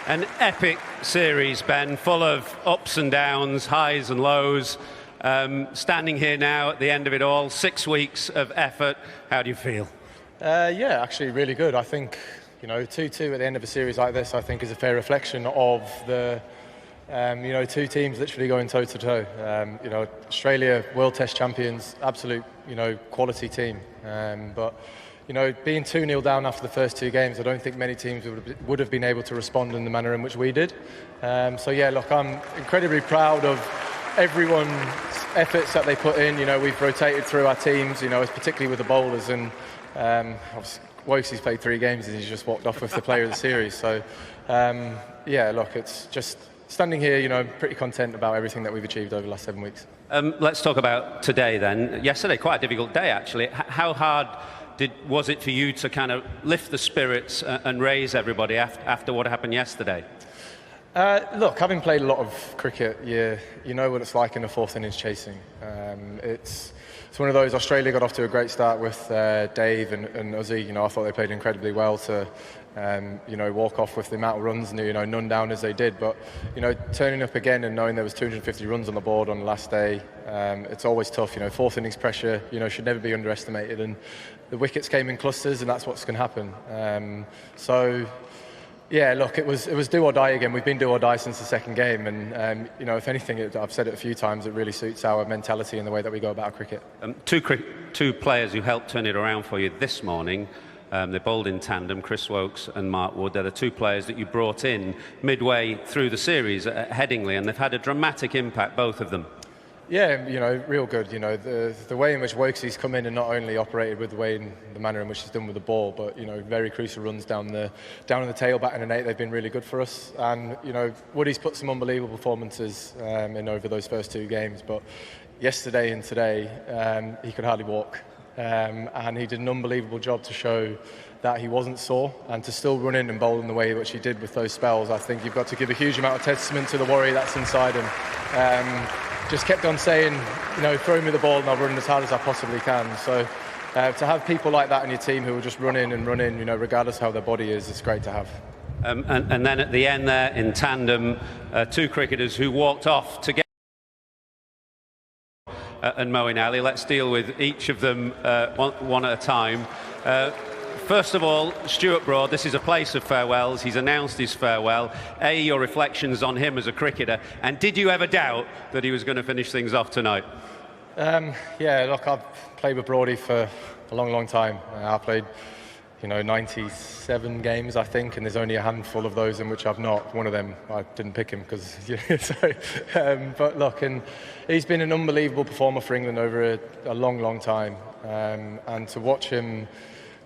An epic series, Ben, full of ups and downs, highs and lows. Standing here now at the end of it all, 6 weeks of effort. How do you feel? Yeah, actually really good. I think, 2-2 at the end of a series like this, I think is a fair reflection of the, two teams literally going toe-to-toe. Australia, World Test champions, absolute, quality team. But being 2-0 down after the first 2 games, I don't think many teams would have been able to respond in the manner in which we did. So yeah, look, I'm incredibly proud of everyone's efforts that they put in. We've rotated through our teams, particularly with the bowlers, and Woakes's played 3 games and he's just walked off with the player of the series. So yeah, look, it's just standing here, I'm pretty content about everything that we've achieved over the last 7 weeks. Let's talk about today then. Yesterday, quite a difficult day actually. How hard was it for you to kind of lift the spirits and raise everybody after what happened yesterday? Look, having played a lot of cricket, you know what it's like in the 4th innings chasing. It's one of those. Australia got off to a great start with Dave and Uzi. I thought they played incredibly well to walk off with the amount of runs, none down as they did. But turning up again and knowing there was 250 runs on the board on the last day, it's always tough. 4th innings pressure, should never be underestimated. And the wickets came in clusters, and that's what's going to happen. So. Yeah, look, it was do or die again. We've been do or die since the 2nd game, and if anything, I've said it a few times, it really suits our mentality and the way that we go about cricket. Two players who helped turn it around for you this morning. They bowled in tandem, Chris Woakes and Mark Wood. They're the 2 players that you brought in midway through the series at Headingley, and they've had a dramatic impact, both of them. Yeah, real good. The way in which Woakes's come in and not only operated with the manner in which he's done with the ball, but very crucial runs down the tail, batting an 8. They've been really good for us. And Woody's put some unbelievable performances in over those first 2 games. But yesterday and today, he could hardly walk, and he did an unbelievable job to show that he wasn't sore, and to still run in and bowl in the way which he did with those spells. I think you've got to give a huge amount of testament to the warrior that's inside him. Just kept on saying, throw me the ball and I'll run as hard as I possibly can. So to have people like that in your team who will just run in, regardless of how their body is, it's great to have. And then at the end there, in tandem, 2 cricketers who walked off together. And Moeen Ali, let's deal with each of them one at a time. First of all, Stuart Broad, this is a place of farewells. He's announced his farewell. Your reflections on him as a cricketer, and did you ever doubt that he was going to finish things off tonight? Yeah, look, I've played with Broadie for a long, long time. I played, 97 games, I think, and there's only a handful of those in which I've not. One of them, I didn't pick him because, but look, and he's been an unbelievable performer for England over a long, long time, and to watch him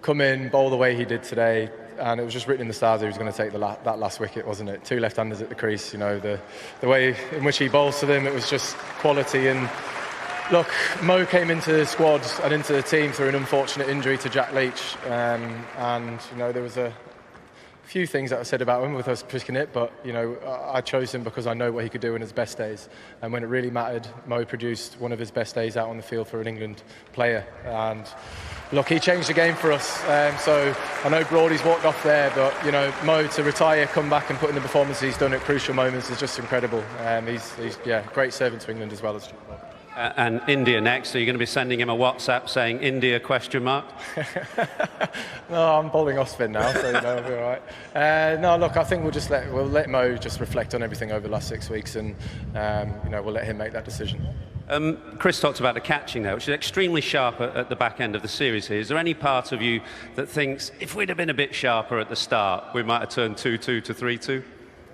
come in, bowl the way he did today, and it was just written in the stars he was going to take that last wicket, wasn't it? 2 left-handers at the crease, the way in which he bowls to them, it was just quality. And look, Mo came into the squad and into the team through an unfortunate injury to Jack Leach, and there was a few things that I said about him with us picking it, but I chose him because I know what he could do in his best days, and when it really mattered, Mo produced one of his best days out on the field for an England player. And look, he changed the game for us. So I know Broadie's walked off there, but Mo to retire, come back and put in the performance he's done at crucial moments is just incredible. He's great servant to England as well as. And India next. Are you going to be sending him a WhatsApp saying India ? No, I'm bowling off spin now, so we'll be all right. No, look, I think we'll let Mo just reflect on everything over the last 6 weeks, and we'll let him make that decision. Chris talked about the catching there, which is extremely sharp at the back end of the series here. Is there any part of you that thinks if we'd have been a bit sharper at the start, we might have turned 2-2 to 3-2?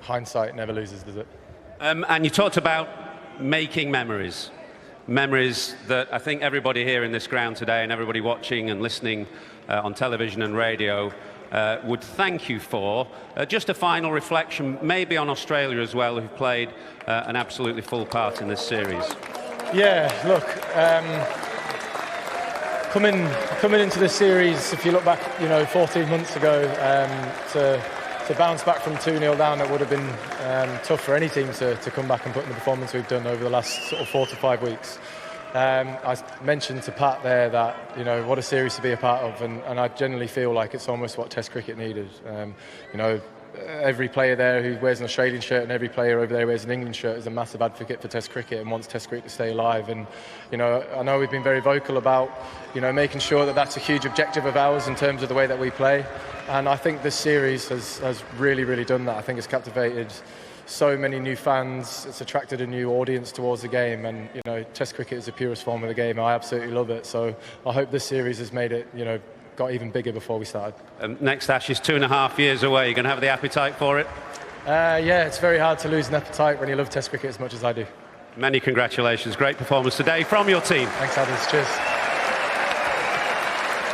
Hindsight never loses, does it? And you talked about making memories. Memories that I think everybody here in this ground today and everybody watching and listening on television and radio would thank you for. Just a final reflection, maybe on Australia as well, who've played an absolutely full part in this series. Yeah, look, coming into this series, if you look back, 14 months ago, to bounce back from 2-0 down, it would have been tough for any team to come back and put in the performance we've done over the last sort of 4 to 5 weeks. I mentioned to Pat there that, what a series to be a part of, and I generally feel like it's almost what Test cricket needed. every player there who wears an Australian shirt and every player over there who wears an England shirt is a massive advocate for Test cricket and wants Test cricket to stay alive. And I know we've been very vocal about making sure that that's a huge objective of ours in terms of the way that we play. And I think this series has really, really done that. I think it's captivated so many new fans. It's attracted a new audience towards the game, and Test cricket is the purest form of the game. I absolutely love it. So I hope this series has made it, got even bigger before we started. Next Ashes 2.5 years away. You're going to have the appetite for it? Yeah, it's very hard to lose an appetite when you love Test cricket as much as I do. Many congratulations. Great performance today from your team. Thanks, Adams. Cheers.